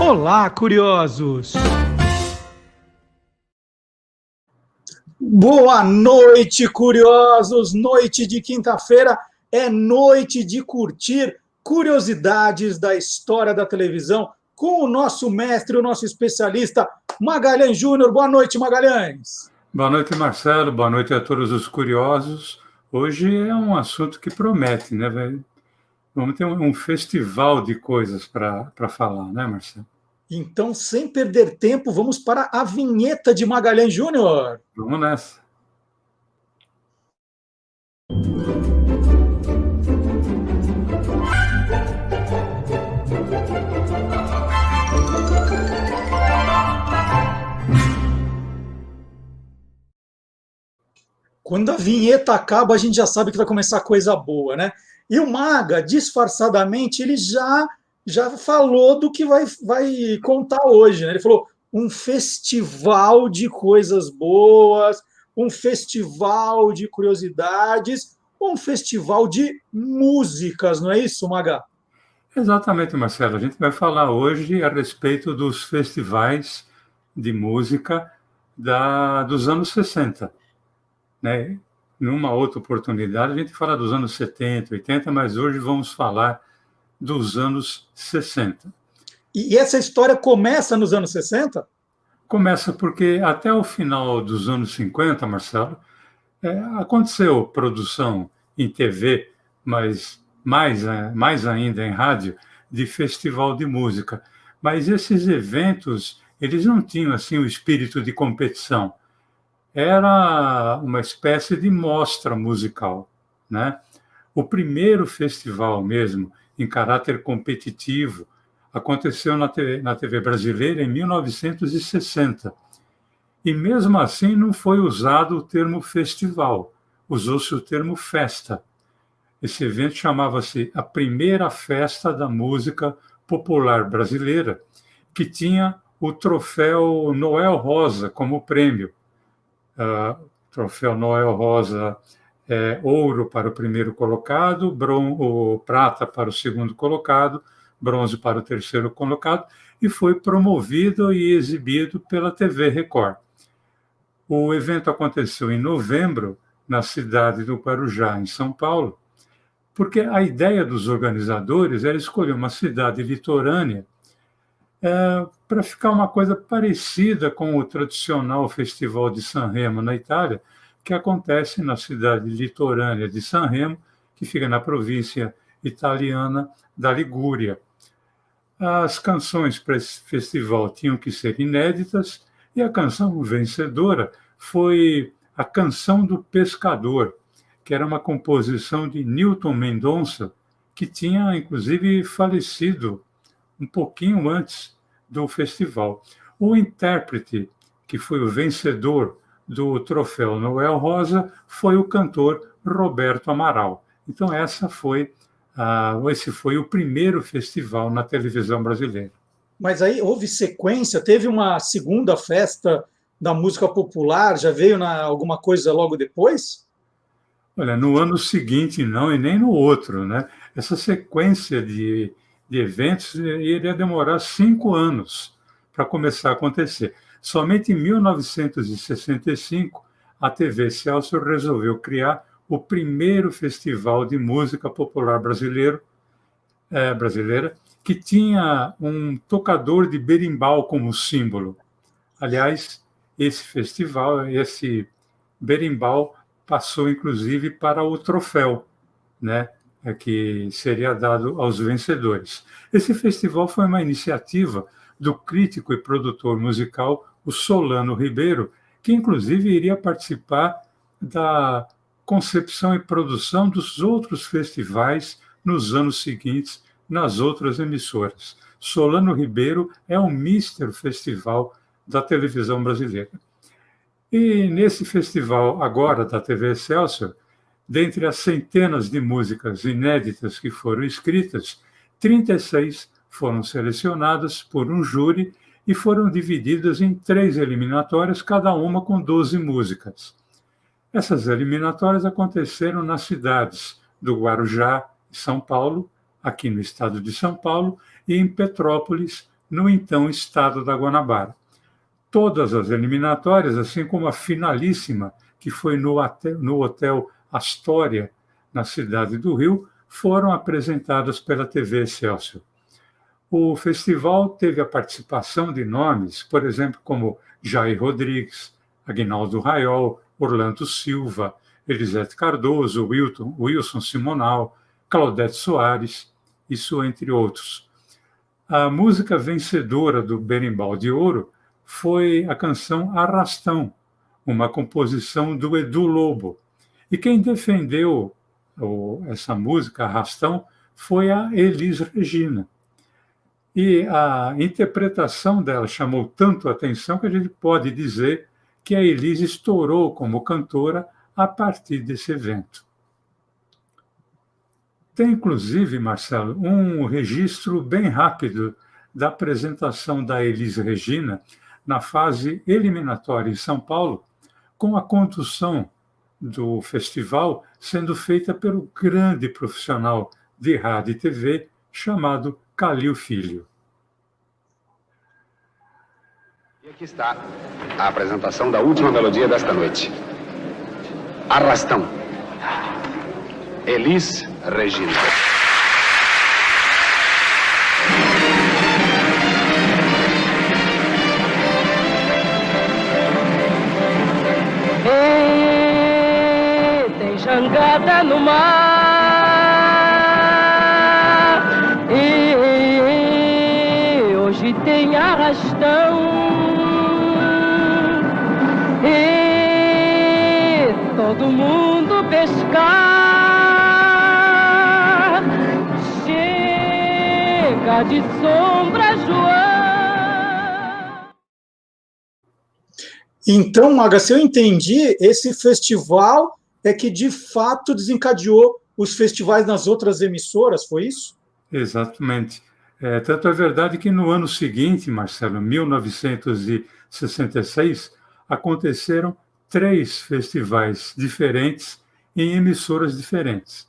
Olá, curiosos! Boa noite, curiosos! Noite de quinta-feira é noite de curtir curiosidades da história da televisão com o nosso mestre, o nosso especialista, Magalhães Júnior. Boa noite, Magalhães! Boa noite, Marcelo. Boa noite a todos os curiosos. Hoje é um assunto que promete, né, velho? Vamos ter um festival de coisas para falar, né, Marcelo? Então, sem perder tempo, vamos para a vinheta de Magalhães Júnior. Vamos nessa. Quando a vinheta acaba, a gente já sabe que vai começar coisa boa, né? E o Maga, disfarçadamente, ele já falou do que vai contar hoje, né? Ele falou um festival de coisas boas, um festival de curiosidades, um festival de músicas, não é isso, Maga? Exatamente, Marcelo. A gente vai falar hoje a respeito dos festivais de música dos anos 60, né? Numa outra oportunidade, a gente fala dos anos 70, 80, mas hoje vamos falar dos anos 60. E essa história começa nos anos 60? Começa porque até o final dos anos 50, Marcelo, aconteceu produção em TV, mas mais ainda em rádio, de festival de música. Mas esses eventos, eles não tinham assim o espírito de competição. Era uma espécie de mostra musical, né? O primeiro festival mesmo, em caráter competitivo, aconteceu na TV brasileira em 1960. E mesmo assim não foi usado o termo festival, usou-se o termo festa. Esse evento chamava-se a Primeira Festa da Música Popular Brasileira, que tinha o troféu Noel Rosa como prêmio. Troféu Noel Rosa ouro para o primeiro colocado, prata para o segundo colocado, bronze para o terceiro colocado, e foi promovido e exibido pela TV Record. O evento aconteceu em novembro, na cidade do Guarujá, em São Paulo, porque a ideia dos organizadores era escolher uma cidade litorânea para ficar uma coisa parecida com o tradicional Festival de Sanremo, na Itália, que acontece na cidade litorânea de Sanremo, que fica na província italiana da Ligúria. As canções para esse festival tinham que ser inéditas, e a canção vencedora foi a Canção do Pescador, que era uma composição de Newton Mendonça, que tinha, inclusive, falecido um pouquinho antes do festival. O intérprete, que foi o vencedor do troféu Noel Rosa, foi o cantor Roberto Amaral. Então, esse foi o primeiro festival na televisão brasileira. Mas aí houve sequência, teve uma segunda festa da música popular, já veio alguma coisa logo depois? Olha, no ano seguinte não, e nem no outro, né? Essa sequência de eventos iria demorar 5 anos para começar a acontecer. Somente em 1965, a TV Excelsior resolveu criar o primeiro festival de música popular brasileira, que tinha um tocador de berimbau como símbolo. Aliás, esse berimbau passou, inclusive, para o troféu, né, que seria dado aos vencedores. Esse festival foi uma iniciativa do crítico e produtor musical, o Solano Ribeiro, que, inclusive, iria participar da concepção e produção dos outros festivais nos anos seguintes, nas outras emissoras. Solano Ribeiro é o Mister Festival da televisão brasileira. E nesse festival agora da TV Excelsior, dentre as centenas de músicas inéditas que foram escritas, 36 foram selecionadas por um júri e foram divididas em 3 eliminatórias, cada uma com 12 músicas. Essas eliminatórias aconteceram nas cidades do Guarujá e São Paulo, aqui no estado de São Paulo, e em Petrópolis, no então estado da Guanabara. Todas as eliminatórias, assim como a finalíssima, que foi no Hotel Astoria, na cidade do Rio, foram apresentadas pela TV Excelsior. O festival teve a participação de nomes, por exemplo, como Jair Rodrigues, Aguinaldo Raiol, Orlando Silva, Elisete Cardoso, Wilson Simonal, Claudete Soares, isso entre outros. A música vencedora do Berimbau de Ouro foi a canção Arrastão, uma composição do Edu Lobo. E quem defendeu essa música, Arrastão, foi a Elis Regina. E a interpretação dela chamou tanto a atenção que a gente pode dizer que a Elis estourou como cantora a partir desse evento. Tem, inclusive, Marcelo, um registro bem rápido da apresentação da Elis Regina na fase eliminatória em São Paulo, com a condução do festival sendo feita pelo grande profissional de rádio e TV chamado Calil Filho. E aqui está a apresentação da última melodia desta noite. Arrastão. Elis Regina. Tem jangada no mar, hoje tem arrastão, todo mundo pescar, chega de sombra, João. Então, Maga, se eu entendi, esse festival é que de fato desencadeou os festivais nas outras emissoras, foi isso? Exatamente. Tanto é verdade que no ano seguinte, Marcelo, 1966, aconteceram 3 festivais diferentes em emissoras diferentes.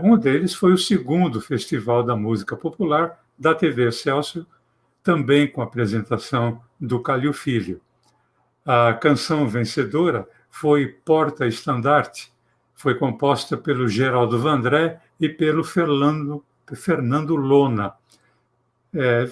Um deles foi o segundo Festival da Música Popular da TV Excelsior, também com a apresentação do Calil Filho. A canção vencedora foi Porta Estandarte, foi composta pelo Geraldo Vandré e pelo Fernando Lona.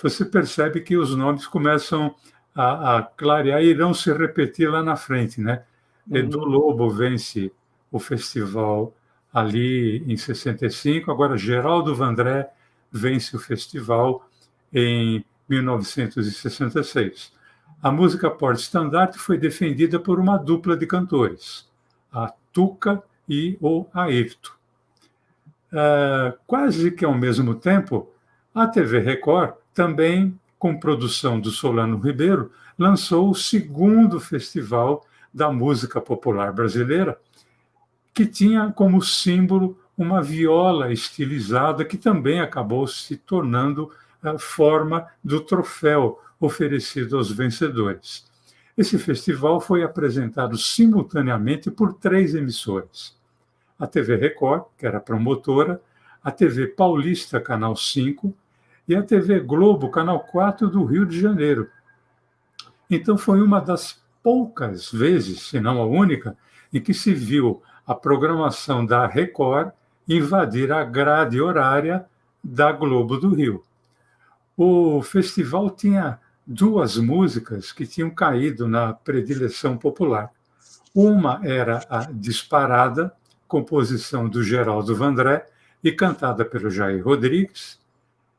Você percebe que os nomes começam a clarear e irão se repetir lá na frente, né? Edu Lobo vence o festival ali em 65, agora Geraldo Vandré vence o festival em 1966. A música Porta Estandarte foi defendida por uma dupla de cantores, a Tuca e o Ayrton. Quase que ao mesmo tempo, a TV Record, também com produção do Solano Ribeiro, lançou o segundo Festival da Música Popular Brasileira, que tinha como símbolo uma viola estilizada que também acabou se tornando a forma do troféu oferecido aos vencedores. Esse festival foi apresentado simultaneamente por 3 emissoras. A TV Record, que era promotora, a TV Paulista, Canal 5, e a TV Globo, Canal 4 do Rio de Janeiro. Então foi uma das poucas vezes, se não a única, em que se viu a programação da Record invadir a grade horária da Globo do Rio. O festival tinha 2 músicas que tinham caído na predileção popular. Uma era a Disparada, composição do Geraldo Vandré e cantada pelo Jair Rodrigues,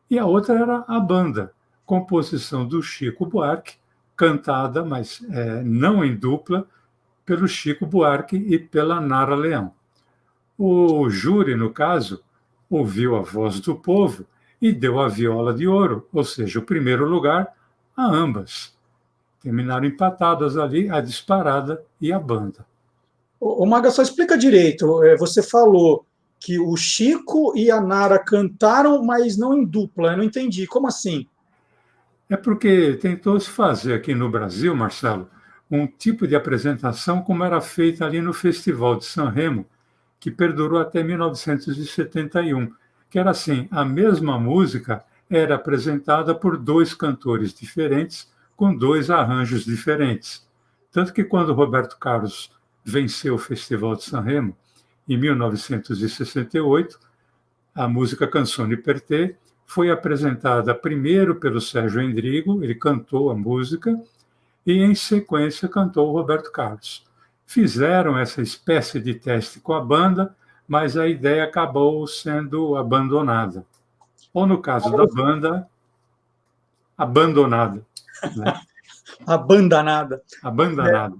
e a outra era A Banda, composição do Chico Buarque, cantada, mas não em dupla, pelo Chico Buarque e pela Nara Leão. O júri, no caso, ouviu a voz do povo e deu a viola de ouro, ou seja, o primeiro lugar, a ambas. Terminaram empatadas ali, a Disparada e a Banda. Ô Maga, só explica direito. Você falou que o Chico e a Nara cantaram, mas não em dupla. Eu não entendi. Como assim? É porque tentou se fazer aqui no Brasil, Marcelo, um tipo de apresentação como era feita ali no Festival de San Remo, que perdurou até 1971, que era assim, a mesma música era apresentada por 2 cantores diferentes, com 2 arranjos diferentes. Tanto que quando Roberto Carlos venceu o Festival de Sanremo, em 1968, a música Canzone per te foi apresentada primeiro pelo Sérgio Endrigo, ele cantou a música, e em sequência cantou o Roberto Carlos. Fizeram essa espécie de teste com a banda, mas a ideia acabou sendo abandonada. Ou, no caso da banda, abandonada. Né? Abandonada. Abandonada.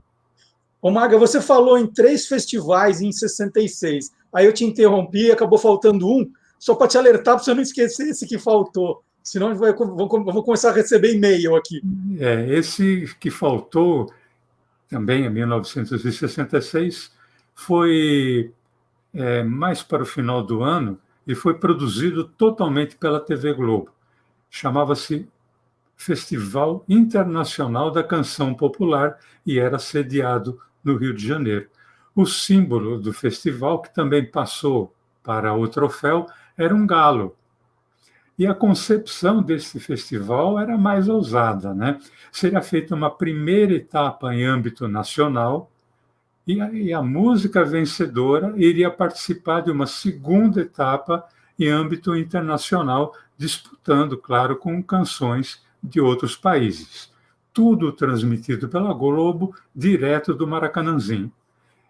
Ô, Maga, você falou em 3 festivais em 66. Aí eu te interrompi, acabou faltando um, só para te alertar, para você não esquecer esse que faltou. Senão eu vou começar a receber e-mail aqui. Esse que faltou, também em 1966, foi mais para o final do ano e foi produzido totalmente pela TV Globo. Chamava-se Festival Internacional da Canção Popular e era sediado no Rio de Janeiro. O símbolo do festival, que também passou para o troféu, era um galo. E a concepção desse festival era mais ousada, né? Seria feita uma primeira etapa em âmbito nacional e a música vencedora iria participar de uma segunda etapa em âmbito internacional, disputando, claro, com canções de outros países. Tudo transmitido pela Globo, direto do Maracanãzinho.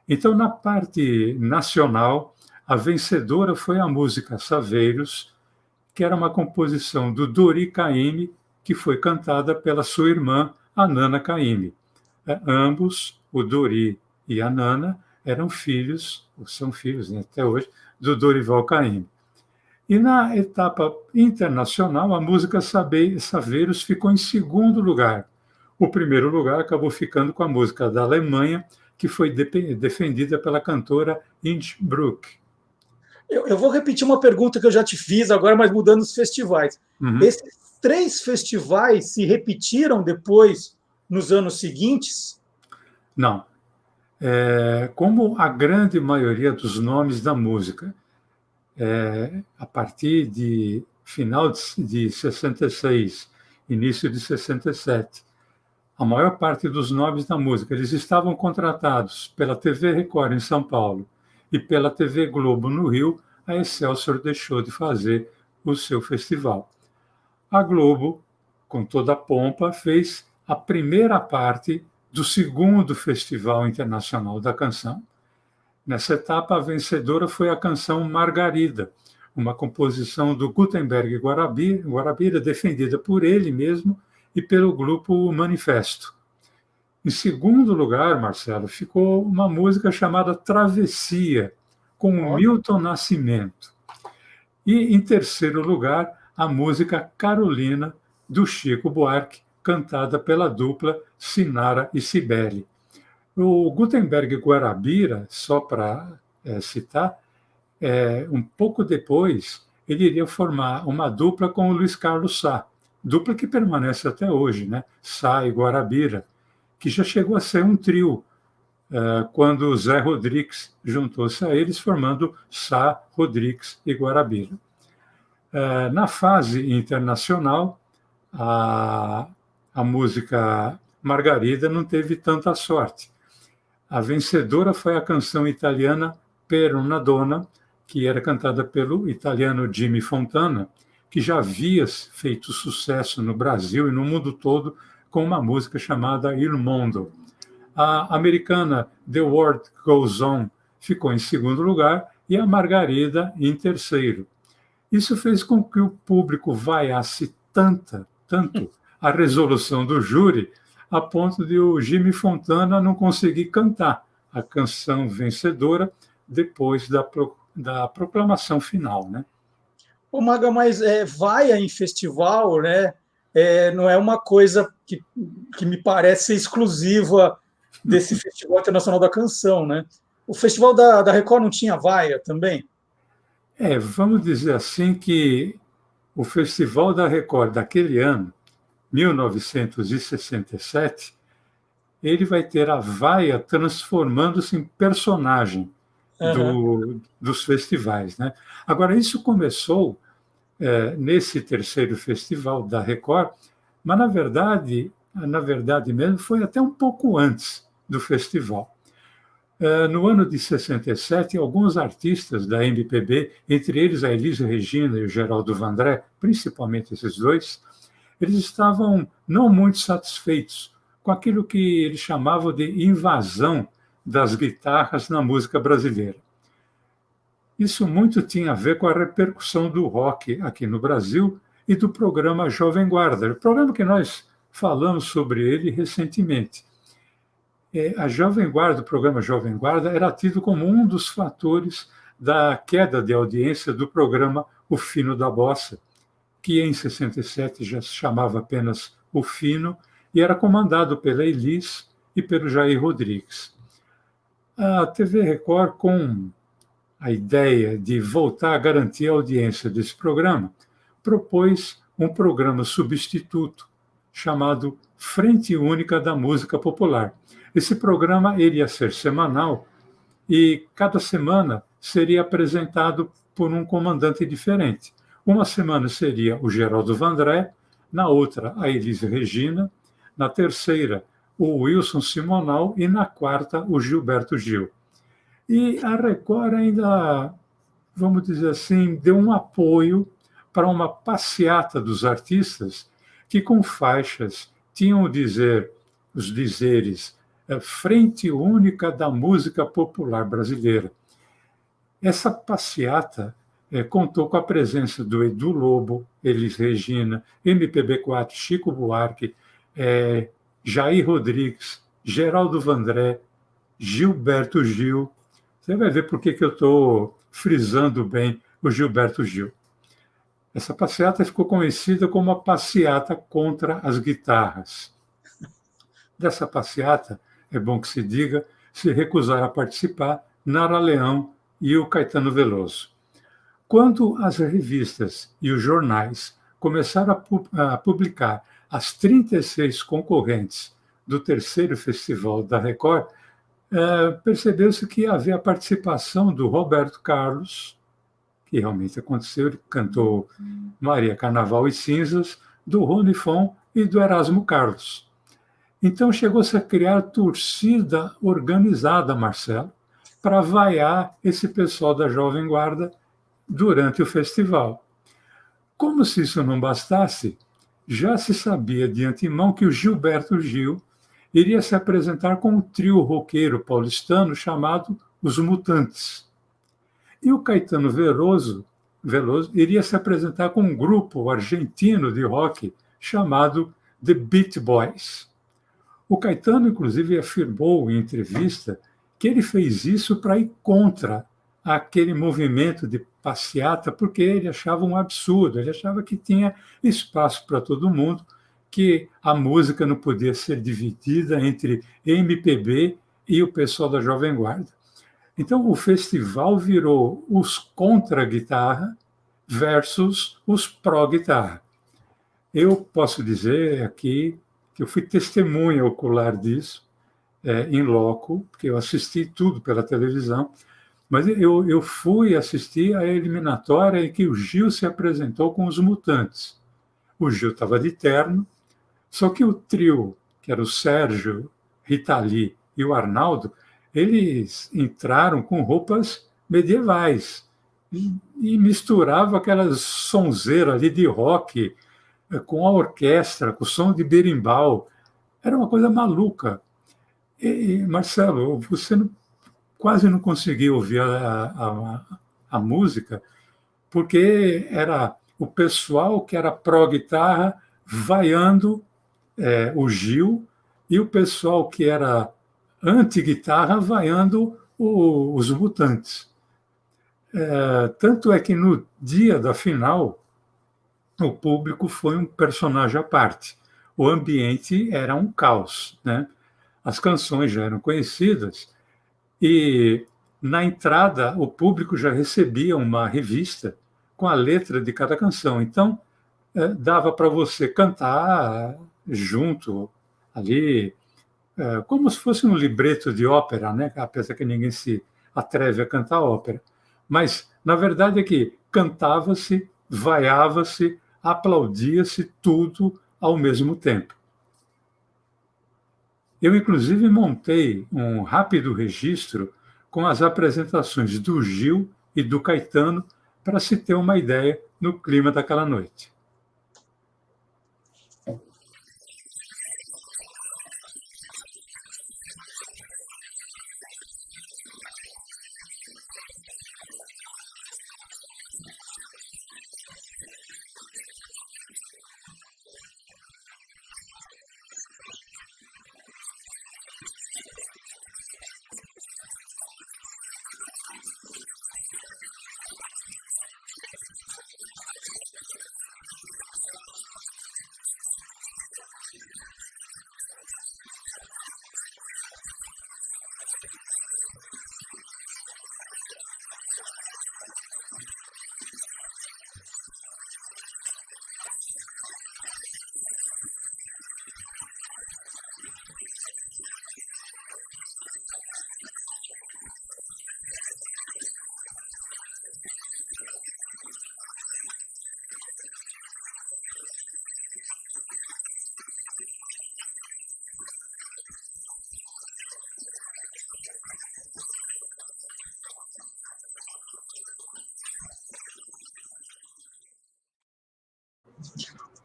Então, na parte nacional, a vencedora foi a música Saveiros, que era uma composição do Dori Caymmi, que foi cantada pela sua irmã, a Nana Caymmi. Ambos, o Dori e a Nana, eram filhos, ou são filhos, né, até hoje, do Dorival Caymmi. E na etapa internacional, a música Saveiros ficou em segundo lugar. O primeiro lugar acabou ficando com a música da Alemanha, que foi defendida pela cantora Innsbruck. Eu vou repetir uma pergunta que eu já te fiz agora, mas mudando os festivais. Uhum. Esses 3 festivais se repetiram depois, nos anos seguintes? Não. Como a grande maioria dos nomes da música, a partir de final de 66, início de 67, a maior parte dos nomes da música, eles estavam contratados pela TV Record em São Paulo e pela TV Globo no Rio, a Excelsior deixou de fazer o seu festival. A Globo, com toda a pompa, fez a primeira parte do segundo Festival Internacional da Canção. Nessa etapa, a vencedora foi a canção Margarida, uma composição do Gutenberg Guarabira, defendida por ele mesmo e pelo grupo Manifesto. Em segundo lugar, Marcelo, ficou uma música chamada Travessia, com o Milton Nascimento. E, em terceiro lugar, a música Carolina, do Chico Buarque, cantada pela dupla Sinara e Cibele. O Gutenberg Guarabira, só para citar, um pouco depois, ele iria formar uma dupla com o Luiz Carlos Sá, dupla que permanece até hoje, né? Sá e Guarabira, que já chegou a ser um trio, quando o Zé Rodrigues juntou-se a eles, formando Sá, Rodrigues e Guarabira. Na fase internacional, a música Margarida não teve tanta sorte. A vencedora foi a canção italiana Per una donna, que era cantada pelo italiano Jimmy Fontana, que já havia feito sucesso no Brasil e no mundo todo com uma música chamada Il Mondo. A americana The World Goes On ficou em segundo lugar e a Margarida em terceiro. Isso fez com que o público vaiasse tanto a resolução do júri, a ponto de o Jimmy Fontana não conseguir cantar a canção vencedora depois da proclamação final, né? Ô, Maga, mas vaia em festival, né? Não é uma coisa que me parece ser exclusiva desse Festival Internacional da Canção, né? O Festival da Record não tinha vaia também? Vamos dizer assim que o Festival da Record daquele ano, 1967, ele vai ter a vaia transformando-se em personagem dos festivais, né? Agora, isso começou nesse terceiro festival da Record, mas, na verdade mesmo, foi até um pouco antes do festival. No ano de 67, alguns artistas da MPB, entre eles a Elis Regina e o Geraldo Vandré, principalmente esses dois, eles estavam não muito satisfeitos com aquilo que eles chamavam de invasão das guitarras na música brasileira. Isso muito tinha a ver com a repercussão do rock aqui no Brasil e do programa Jovem Guarda, o programa que nós falamos sobre ele recentemente. A Jovem Guarda, o programa Jovem Guarda, era tido como um dos fatores da queda de audiência do programa O Fino da Bossa, que em 67 já se chamava apenas O Fino e era comandado pela Elis e pelo Jair Rodrigues. A TV Record, com a ideia de voltar a garantir a audiência desse programa, propôs um programa substituto chamado Frente Única da Música Popular. Esse programa iria ser semanal e cada semana seria apresentado por um comandante diferente. Uma semana seria o Geraldo Vandré, na outra a Elis Regina, na terceira o Wilson Simonal e na quarta o Gilberto Gil. E a Record ainda, vamos dizer assim, deu um apoio para uma passeata dos artistas que com faixas tinham os dizeres Frente Única da Música Popular Brasileira. Essa passeata contou com a presença do Edu Lobo, Elis Regina, MPB4, Chico Buarque, Jair Rodrigues, Geraldo Vandré, Gilberto Gil. Você vai ver por que eu estou frisando bem o Gilberto Gil. Essa passeata ficou conhecida como a passeata contra as guitarras. Dessa passeata, é bom que se diga, se recusaram a participar Nara Leão e o Caetano Veloso. Quando as revistas e os jornais começaram a publicar as 36 concorrentes do terceiro festival da Record, percebeu-se que havia a participação do Roberto Carlos, que realmente aconteceu, ele cantou Maria, Carnaval e Cinzas, do Rony Fon e do Erasmo Carlos. Então chegou-se a criar torcida organizada, Marcelo, para vaiar esse pessoal da Jovem Guarda durante o festival. Como se isso não bastasse, já se sabia de antemão que o Gilberto Gil iria se apresentar com um trio roqueiro paulistano chamado Os Mutantes. E o Caetano Veloso iria se apresentar com um grupo argentino de rock chamado The Beat Boys. O Caetano, inclusive, afirmou em entrevista que ele fez isso para ir contra aquele movimento de passeata, porque ele achava um absurdo, ele achava que tinha espaço para todo mundo, que a música não podia ser dividida entre MPB e o pessoal da Jovem Guarda. Então, o festival virou os contra-guitarra versus os pró-guitarra. Eu posso dizer aqui que eu fui testemunha ocular disso, em loco, porque eu assisti tudo pela televisão, mas eu fui assistir a eliminatória em que o Gil se apresentou com os Mutantes. O Gil estava de terno, só que o trio, que era o Sérgio, Rita Lee e o Arnaldo, eles entraram com roupas medievais e misturavam aquelas sonzeiras ali de rock com a orquestra, com o som de berimbau. Era uma coisa maluca. E Marcelo, você quase não conseguia ouvir a música, porque era o pessoal que era pró-guitarra vaiando o Gil e o pessoal que era anti-guitarra vaiando os Mutantes. Tanto é que no dia da final, o público foi um personagem à parte. O ambiente era um caos, né? As canções já eram conhecidas e, na entrada, o público já recebia uma revista com a letra de cada canção. Então, dava para você cantar junto ali, como se fosse um libreto de ópera, né? Apesar que ninguém se atreve a cantar ópera. Mas, na verdade, é que cantava-se vaiava-se, aplaudia-se tudo ao mesmo tempo. Eu, inclusive, montei um rápido registro com as apresentações do Gil e do Caetano para se ter uma ideia no clima daquela noite.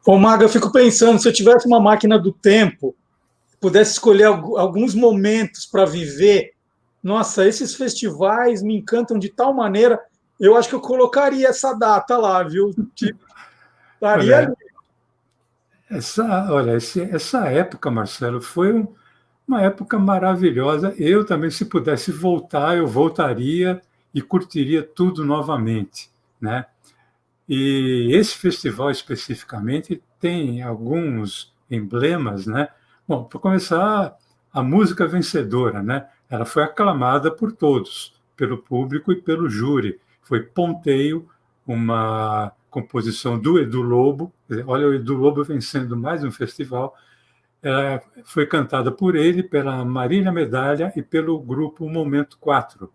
Ô, Maga, eu fico pensando, se eu tivesse uma máquina do tempo, pudesse escolher alguns momentos para viver, nossa, esses festivais me encantam de tal maneira, eu acho que eu colocaria essa data lá, viu? Tipo, estaria ali. Essa época, Marcelo, foi uma época maravilhosa. Eu também, se pudesse voltar, eu voltaria e curtiria tudo novamente, né? E esse festival especificamente tem alguns emblemas, né? Bom, para começar, a música vencedora, né? Ela foi aclamada por todos, pelo público e pelo júri. Foi Ponteio, uma composição do Edu Lobo. Olha, o Edu Lobo vencendo mais um festival. Ela foi cantada por ele, pela Marília Medalha e pelo grupo Momento 4.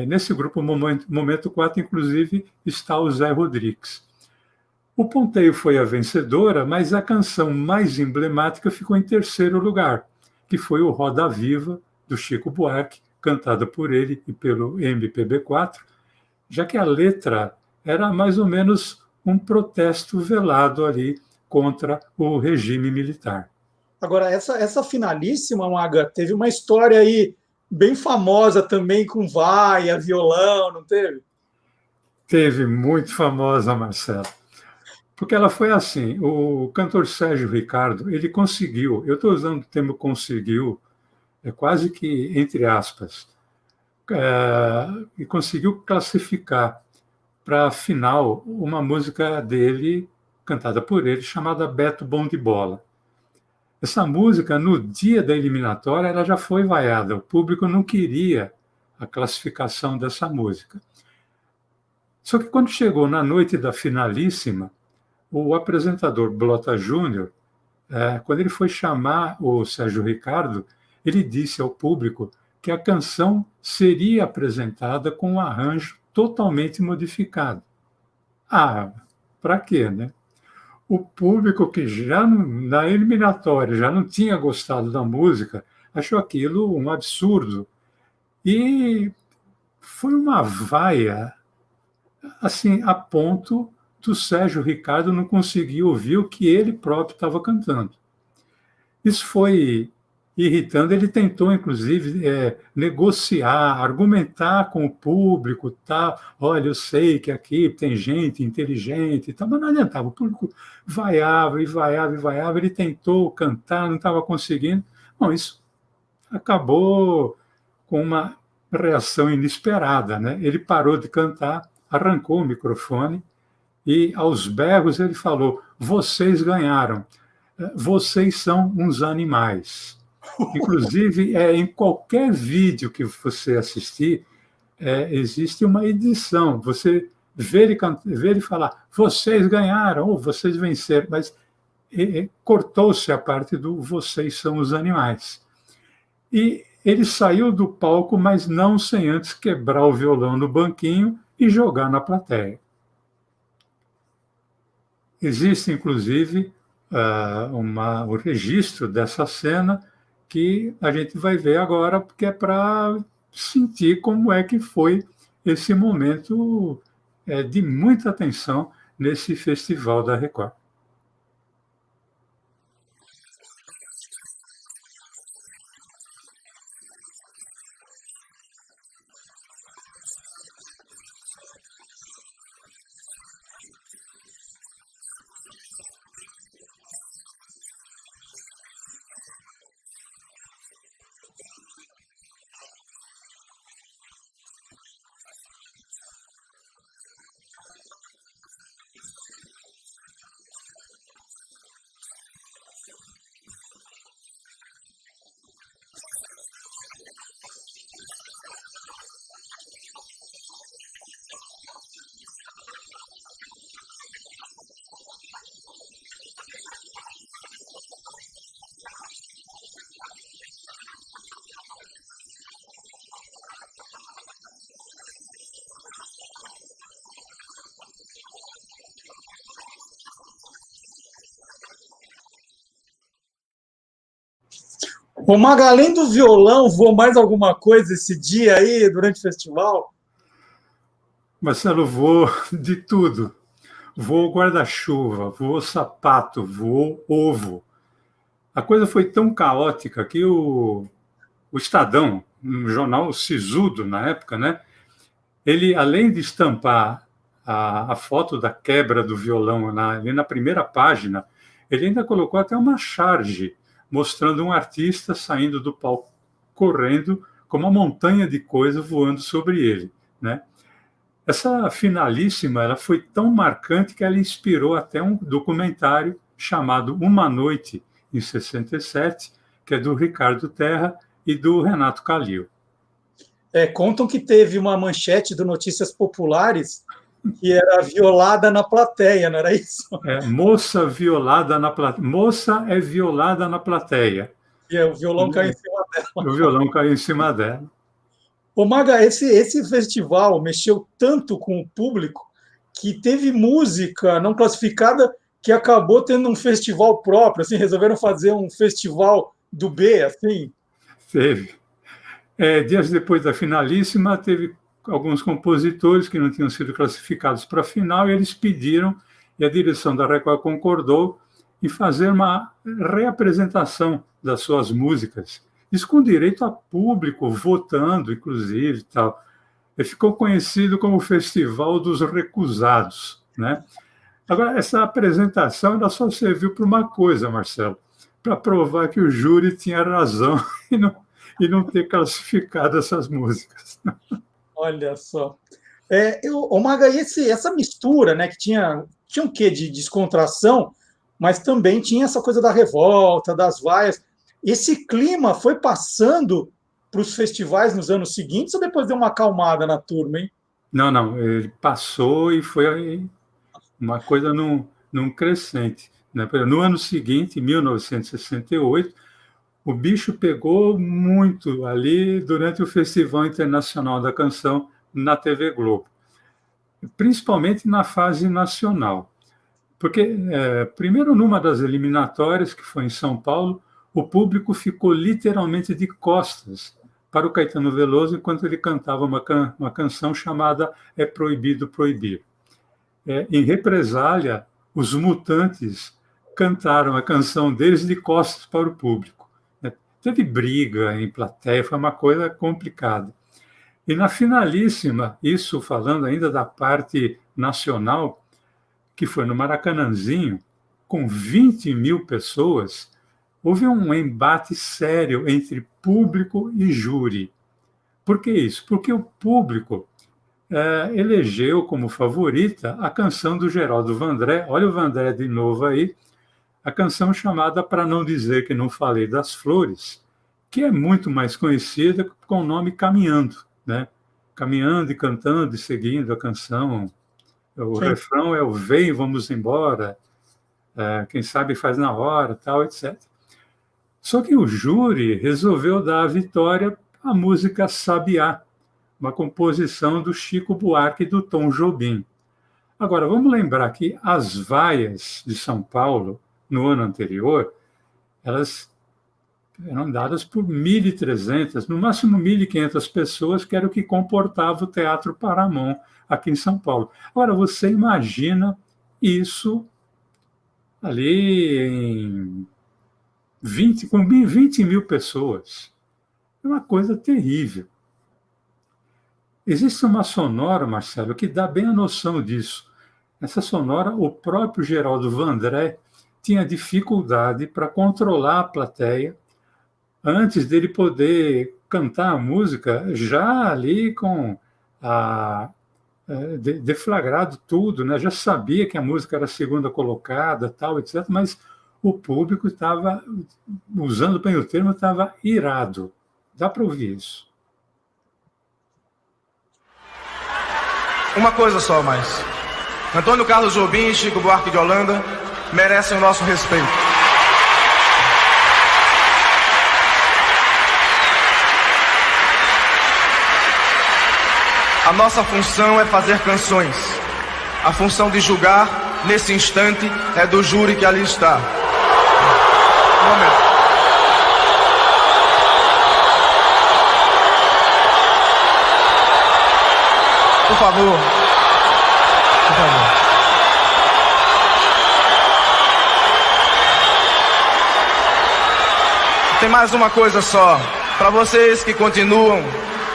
Nesse grupo Momento 4, inclusive, está o Zé Rodrigues. O Ponteio foi a vencedora, mas a canção mais emblemática ficou em terceiro lugar, que foi o Roda Viva, do Chico Buarque, cantada por ele e pelo MPB4, já que a letra era mais ou menos um protesto velado ali contra o regime militar. Agora, essa finalíssima, Maga, teve uma história aí bem famosa também com vaia, violão, não teve? Teve, muito famosa, Marcelo. Porque ela foi assim, o cantor Sérgio Ricardo, ele conseguiu, eu estou usando o termo conseguiu, quase que entre aspas, e conseguiu classificar para a final uma música dele, cantada por ele, chamada Beto Bom de Bola. Essa música, no dia da eliminatória, ela já foi vaiada. O público não queria a classificação dessa música. Só que quando chegou na noite da finalíssima, o apresentador Blota Júnior, quando ele foi chamar o Sérgio Ricardo, ele disse ao público que a canção seria apresentada com um arranjo totalmente modificado. Para quê, né? O público que já na eliminatória já não tinha gostado da música achou aquilo um absurdo. E foi uma vaia, assim, a ponto do Sérgio Ricardo não conseguir ouvir o que ele próprio estava cantando. Isso foi irritando. Ele tentou, inclusive, negociar, argumentar com o público, tá? Olha, eu sei que aqui tem gente inteligente, tá? Mas não adiantava. O público vaiava e vaiava e vaiava. Ele tentou cantar, não estava conseguindo. Bom, isso acabou com uma reação inesperada, né? Ele parou de cantar, arrancou o microfone e, aos berros, ele falou: vocês ganharam, vocês são uns animais. Inclusive, em qualquer vídeo que você assistir, existe uma edição. Você vê ele falar, vocês ganharam, ou vocês venceram, mas cortou-se a parte do vocês são os animais. E ele saiu do palco, mas não sem antes quebrar o violão no banquinho e jogar na plateia. Existe, inclusive, o registro dessa cena que a gente vai ver agora, porque é para sentir como é que foi esse momento de muita atenção nesse Festival da Record. Ô, Maga, além do violão, voou mais alguma coisa esse dia aí, durante o festival? Marcelo, voou de tudo. Voou guarda-chuva, voou sapato, voou ovo. A coisa foi tão caótica que o Estadão, um jornal sisudo na época, né? Ele, além de estampar a foto da quebra do violão ali na primeira página, ele ainda colocou até uma charge mostrando um artista saindo do palco correndo com uma montanha de coisa voando sobre ele, né? Essa finalíssima, ela foi tão marcante que ela inspirou até um documentário chamado Uma Noite, em 67, que é do Ricardo Terra e do Renato Calil. Contam que teve uma manchete do Notícias Populares que era violada na plateia, não era isso? Moça violada na plateia. Moça é violada na plateia. E o violão caiu em cima dela. O violão caiu em cima dela. Ô, Maga, esse festival mexeu tanto com o público que teve música não classificada que acabou tendo um festival próprio, assim, resolveram fazer um festival do B, assim? Teve. Dias depois da finalíssima, teve alguns compositores que não tinham sido classificados para a final, e eles pediram, e a direção da Record concordou, em fazer uma reapresentação das suas músicas, isso com direito a público, votando, inclusive, tal. E ficou conhecido como o Festival dos Recusados, né? Agora, essa apresentação ela só serviu para uma coisa, Marcelo, para provar que o júri tinha razão e não ter classificado essas músicas. Olha só. Ô, Maga, essa mistura, né, que tinha um quê de descontração, mas também tinha essa coisa da revolta, das vaias. Esse clima foi passando para os festivais nos anos seguintes ou depois deu uma acalmada na turma, hein? Não, ele passou e foi uma coisa num crescente, né? No ano seguinte, em 1968, o bicho pegou muito ali durante o Festival Internacional da Canção na TV Globo, principalmente na fase nacional. Porque, primeiro, numa das eliminatórias, que foi em São Paulo, o público ficou literalmente de costas para o Caetano Veloso enquanto ele cantava uma canção chamada É Proibido Proibir. Em represália, os Mutantes cantaram a canção deles de costas para o público. Teve briga em plateia, foi uma coisa complicada. E na finalíssima, isso falando ainda da parte nacional, que foi no Maracanãzinho, com 20 mil pessoas, houve um embate sério entre público e júri. Por que isso? Porque o público elegeu como favorita a canção do Geraldo Vandré, olha o Vandré de novo aí, a canção chamada Para Não Dizer Que Não Falei das Flores, que é muito mais conhecida com o nome Caminhando, né? Caminhando e cantando e seguindo a canção. O Sim. refrão é o Vem, vamos embora, quem sabe faz na hora, tal, etc. Só que o júri resolveu dar a vitória à música Sabiá, uma composição do Chico Buarque e do Tom Jobim. Agora, vamos lembrar que as vaias de São Paulo, no ano anterior, elas eram dadas por 1.300, no máximo 1.500 pessoas, que era o que comportava o Teatro Paramount aqui em São Paulo. Agora, você imagina isso ali em 20 mil pessoas. É uma coisa terrível. Existe uma sonora, Marcelo, que dá bem a noção disso. Essa sonora, o próprio Geraldo Vandré tinha dificuldade para controlar a plateia antes dele poder cantar a música, já ali com deflagrado tudo, né? Já sabia que a música era a segunda colocada, tal, etc., mas o público estava, usando bem o termo, estava irado. Dá para ouvir isso. Uma coisa só mais. Antônio Carlos Jobim e Chico Buarque de Holanda merecem o nosso respeito. A nossa função é fazer canções. A função de julgar, nesse instante, é do júri que ali está. Um momento. Por favor. Por favor. Tem mais uma coisa só. Para vocês que continuam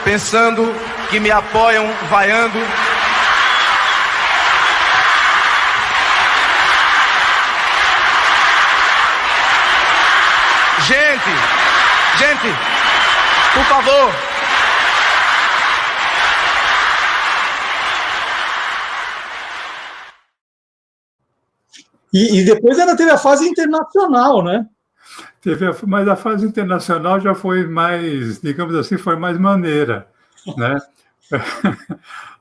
pensando, que me apoiam, vaiando. Gente, por favor. E depois ainda teve a fase internacional, né? Mas a fase internacional já foi mais, digamos assim, foi mais maneira, né?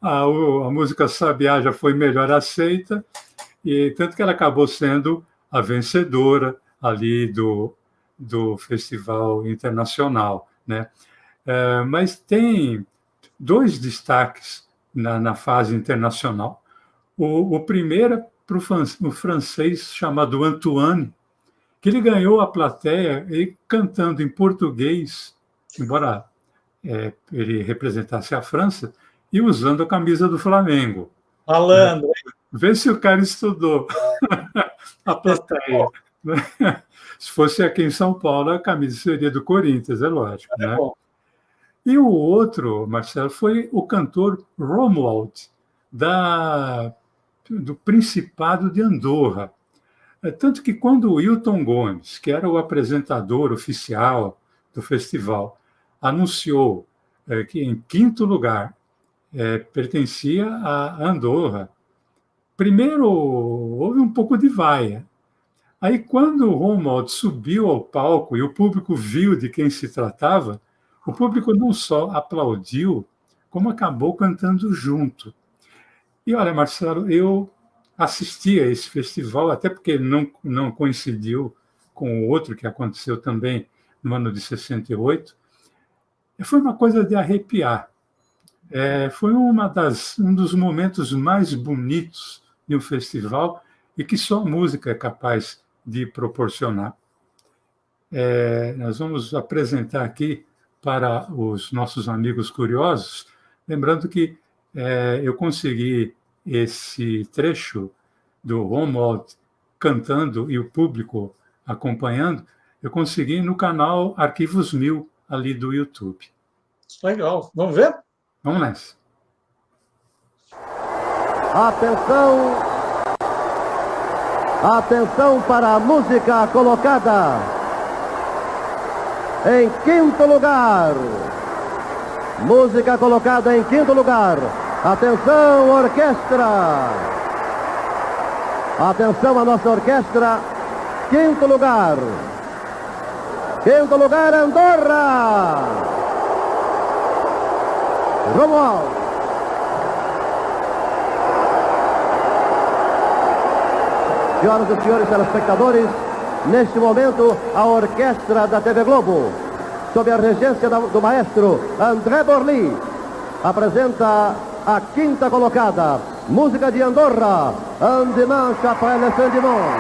A música Sabiá já foi melhor aceita, e tanto que ela acabou sendo a vencedora ali do Festival Internacional, né? Mas tem dois destaques na fase internacional. O primeiro é para o francês chamado Antoine, que ele ganhou a plateia e cantando em português, embora ele representasse a França, e usando a camisa do Flamengo. Malandro. Vê se o cara estudou a plateia. Se fosse aqui em São Paulo, a camisa seria do Corinthians, é lógico. Né? E o outro, Marcelo, foi o cantor Romuald, do Principado de Andorra. Tanto que quando o Hilton Gomes, que era o apresentador oficial do festival, anunciou que em quinto lugar pertencia a Andorra, primeiro houve um pouco de vaia. Aí, quando o Romuald subiu ao palco e o público viu de quem se tratava, o público não só aplaudiu, como acabou cantando junto. E olha, Marcelo, eu assisti a esse festival, até porque não coincidiu com o outro que aconteceu também no ano de 68. Foi uma coisa de arrepiar. Foi um dos momentos mais bonitos de um festival e que só a música é capaz de proporcionar. Nós vamos apresentar aqui para os nossos amigos curiosos, lembrando que eu consegui esse trecho do Romuald cantando e o público acompanhando, eu consegui no canal Arquivos 1000, ali do YouTube. Legal. Vamos ver? Vamos nessa. Atenção! Atenção para a música colocada em quinto lugar. Música colocada em quinto lugar. Atenção, orquestra! Atenção a nossa orquestra. Quinto lugar. Quinto lugar, Andorra. Romuald. Senhoras e senhores telespectadores, neste momento a orquestra da TV Globo, sob a regência do maestro André Borli, apresenta a quinta colocada, Música de Andorra, un dimanche après le fin du monde.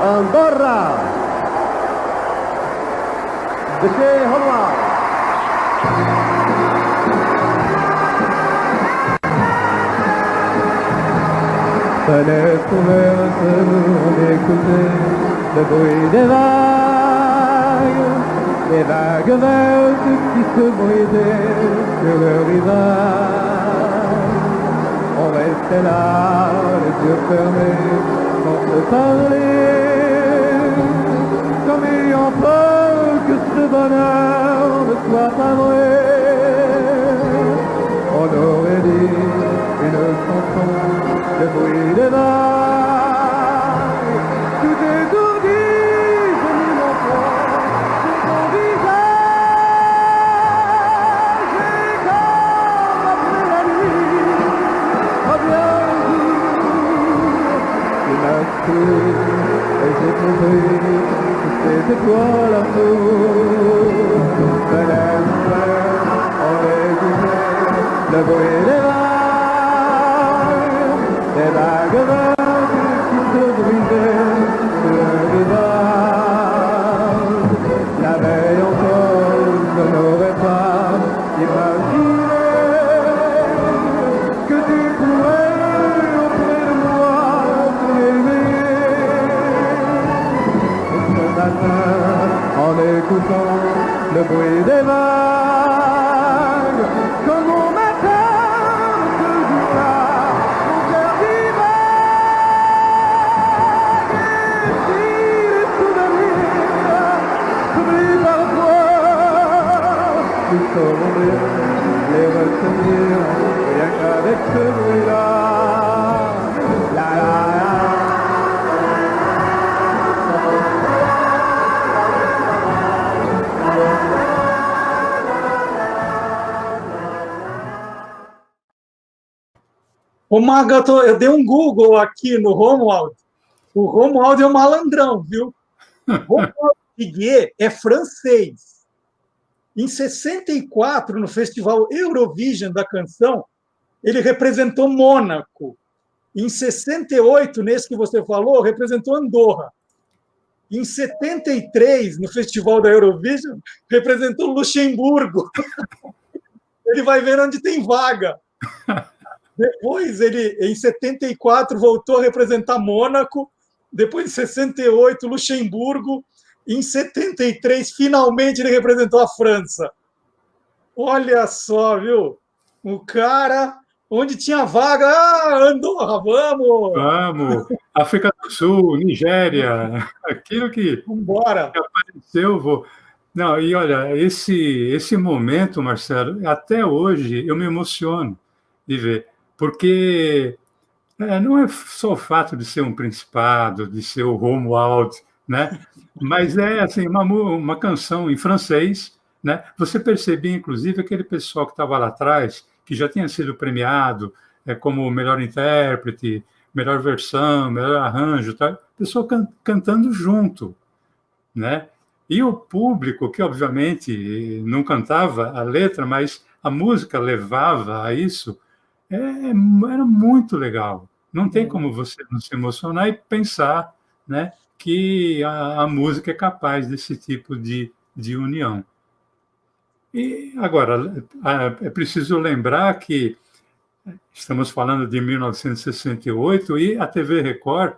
Andorra, de chez Honoir. Fenêtre ouverte, on écoutait le bruit des vagues vertes qui se brisaient sur le rivage. On restait là, les yeux fermés, sans se parler, comme ayant peur que ce bonheur ne soit pas vrai. On aurait dit une chanson, le bruit des vagues, tout étourdi, je mis mon poing sur ton visage. Et comme après la nuit, revient le jour, tu m'as cru et j'ai compris que c'était toi l'amour. Fenêtre, on écoutait le bruit des vagues vertes qui se brisaient sur le rivage. La veille encore, je n'aurais pas imaginé que tu pourrais auprès de moi t'éveiller. Et ce matin, en écoutant le bruit des vagues, comme mon matin ne se joue pas, mon cœur divague. Et si les souvenirs s'oublient parfois, nous saurons bien les retenir, rien qu'avec ce bruit-là. La la la. Ô, Maga, eu dei um Google aqui no Romuald. O Romuald é um malandrão, viu? Romuald Piguet é francês. Em 64, no Festival Eurovision da canção, ele representou Mônaco. Em 68, nesse que você falou, representou Andorra. Em 73, no Festival da Eurovision, representou Luxemburgo. Ele vai ver onde tem vaga. Depois, ele, em 74, voltou a representar Mônaco. Depois, em 68, Luxemburgo. Em 73, finalmente, ele representou a França. Olha só, viu? O cara, onde tinha vaga, Andorra, vamos! Vamos! África do Sul, Nigéria, aquilo que Vambora. apareceu, vou... Não, e olha, esse momento, Marcelo, até hoje eu me emociono de ver. Porque não é só o fato de ser um principado, de ser o Romuald, né? Mas é assim, uma canção em francês, né? Você percebia, inclusive, aquele pessoal que estava lá atrás, que já tinha sido premiado como melhor intérprete, melhor versão, melhor arranjo, tá? Pessoal cantando junto, né? E o público, que obviamente não cantava a letra, mas a música levava a isso, era muito legal. Não tem como você não se emocionar e pensar, né, que a música é capaz desse tipo de união. E agora, é preciso lembrar que estamos falando de 1968 e a TV Record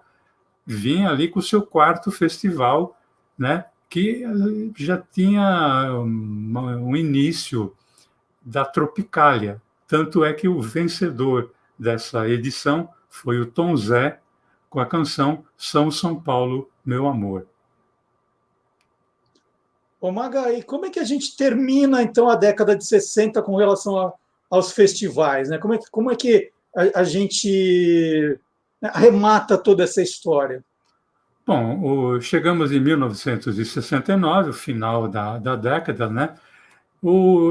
vinha ali com o seu quarto festival, né, que já tinha um início da Tropicália. Tanto é que o vencedor dessa edição foi o Tom Zé, com a canção São Paulo, Meu Amor. Ô, Maga, e como é que a gente termina, então, a década de 60 com relação aos festivais, né? Como é que a gente arremata toda essa história? Bom, chegamos em 1969, o final da década, né?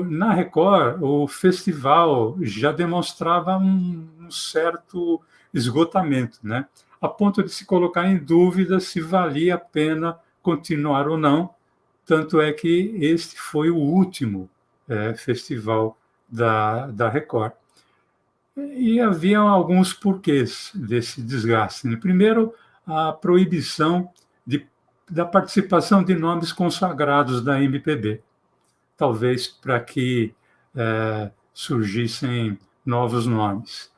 Na Record, o festival já demonstrava um certo esgotamento, né? A ponto de se colocar em dúvida se valia a pena continuar ou não, tanto é que este foi o último festival da Record. E havia alguns porquês desse desgaste. Primeiro, a proibição da participação de nomes consagrados da MPB, talvez para que surgissem novos nomes.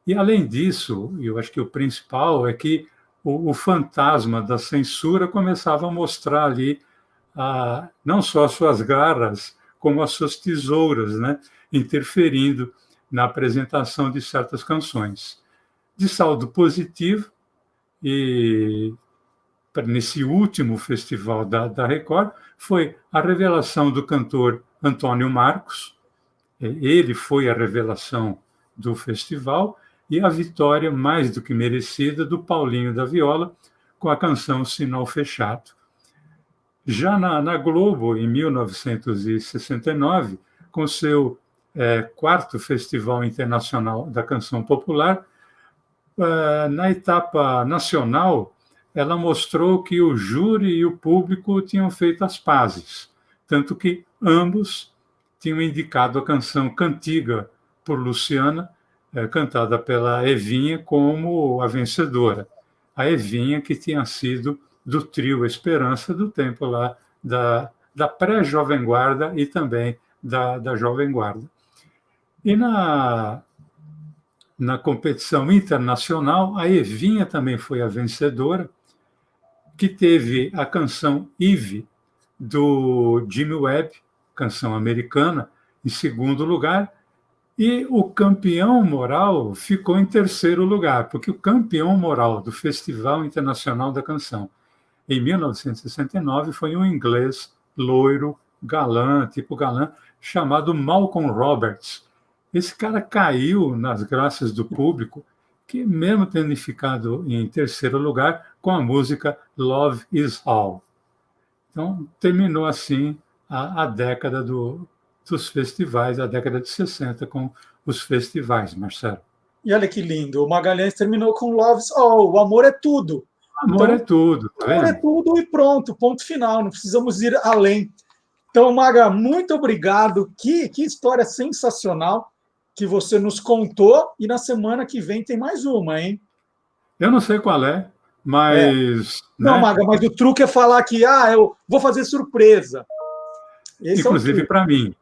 E, além disso, eu acho que o principal é que o fantasma da censura começava a mostrar ali não só as suas garras, como as suas tesouras, né, interferindo na apresentação de certas canções. De saldo positivo, e nesse último festival da Record, foi a revelação do cantor Antônio Marcos. Ele foi a revelação do festival, e a vitória mais do que merecida do Paulinho da Viola, com a canção Sinal Fechado. Já na Globo, em 1969, com seu quarto Festival Internacional da Canção Popular, na etapa nacional, ela mostrou que o júri e o público tinham feito as pazes, tanto que ambos tinham indicado a canção Cantiga por Luciana, cantada pela Evinha, como a vencedora. A Evinha, que tinha sido do trio Esperança, do tempo lá da pré-Jovem Guarda e também da Jovem Guarda. E na competição internacional, a Evinha também foi a vencedora, que teve a canção Eve, do Jimmy Webb, canção americana, em segundo lugar, e o campeão moral ficou em terceiro lugar, porque o campeão moral do Festival Internacional da Canção, em 1969, foi um inglês loiro, galã, chamado Malcolm Roberts. Esse cara caiu nas graças do público, que mesmo tendo ficado em terceiro lugar, com a música Love Is All. Então, terminou assim a década dos festivais, a década de 60, com os festivais, Marcelo. E olha que lindo, o Magalhães terminou com Love Is All, o amor é tudo. Amor é tudo. Tá vendo? Amor é tudo e pronto, ponto final, não precisamos ir além. Então, Maga, muito obrigado, que história sensacional que você nos contou, e na semana que vem tem mais uma, hein? Eu não sei qual mas... Não, né? Maga, mas o truque é falar que eu vou fazer surpresa. Esse inclusive para mim.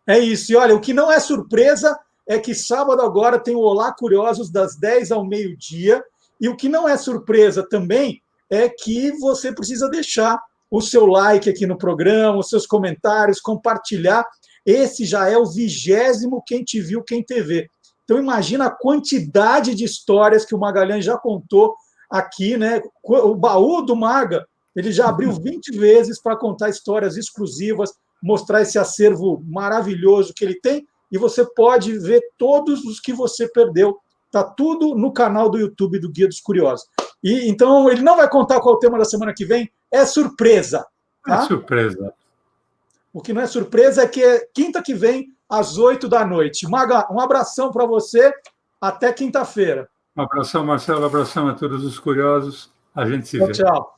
É isso. E olha, o que não é surpresa é que sábado agora tem o Olá Curiosos das 10 ao meio-dia. E o que não é surpresa também é que você precisa deixar o seu like aqui no programa, os seus comentários, compartilhar. Esse já é o 20º Quem Te Viu, Quem Te Vê. Então, imagina a quantidade de histórias que o Magalhães já contou aqui, né? O baú do Maga, ele já abriu 20 vezes para contar histórias exclusivas, mostrar esse acervo maravilhoso que ele tem, e você pode ver todos os que você perdeu. Está tudo no canal do YouTube do Guia dos Curiosos. E então, ele não vai contar qual é o tema da semana que vem, é surpresa. Tá? É surpresa. O que não é surpresa é que é quinta que vem, às 8 da noite. Maga, um abração para você. Até quinta-feira. Um abração, Marcelo. Um abração a todos os curiosos. A gente se vê. Tchau.